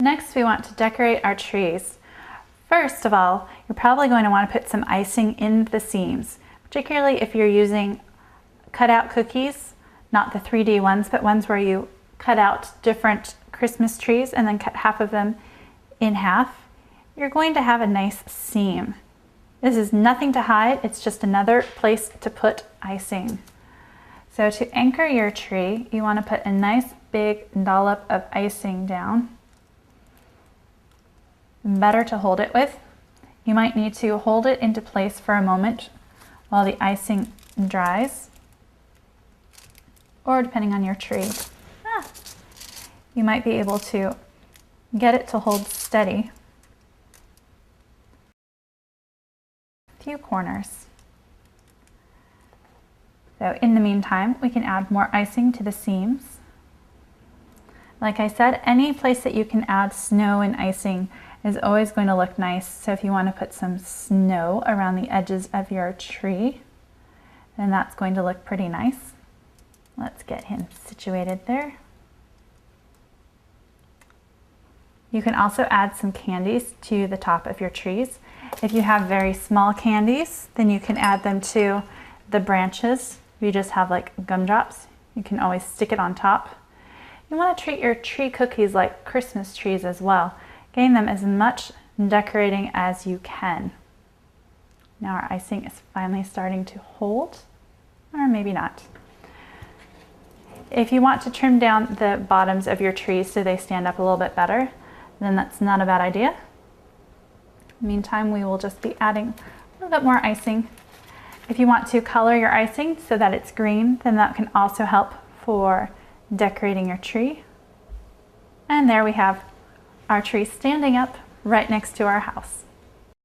Next, we want to decorate our trees. First of all, you're probably going to want to put some icing in the seams, particularly if you're using cutout cookies, not the 3D ones, but ones where you cut out different Christmas trees and then cut half of them in half. You're going to have a nice seam. This is nothing to hide, it's just another place to put icing. So to anchor your tree, you want to put a nice big dollop of icing down. Better to hold it with. You might need to hold it into place for a moment while the icing dries, or depending on your tree, you might be able to get it to hold steady. A few corners. So in the meantime, we can add more icing to the seams. Like I said, any place that you can add snow and icing is always going to look nice. So if you want to put some snow around the edges of your tree, then that's going to look pretty nice. Let's get him situated there. You can also add some candies to the top of your trees. If you have very small candies, then you can add them to the branches. If you just have like gumdrops, you can always stick it on top. You want to treat your tree cookies like Christmas trees as well. Gain them as much decorating as you can. Now our icing is finally starting to hold, or maybe not. If you want to trim down the bottoms of your trees so they stand up a little bit better, then that's not a bad idea. Meantime, we will just be adding a little bit more icing. If you want to color your icing so that it's green, then that can also help for decorating your tree. And there we have our tree standing up right next to our house.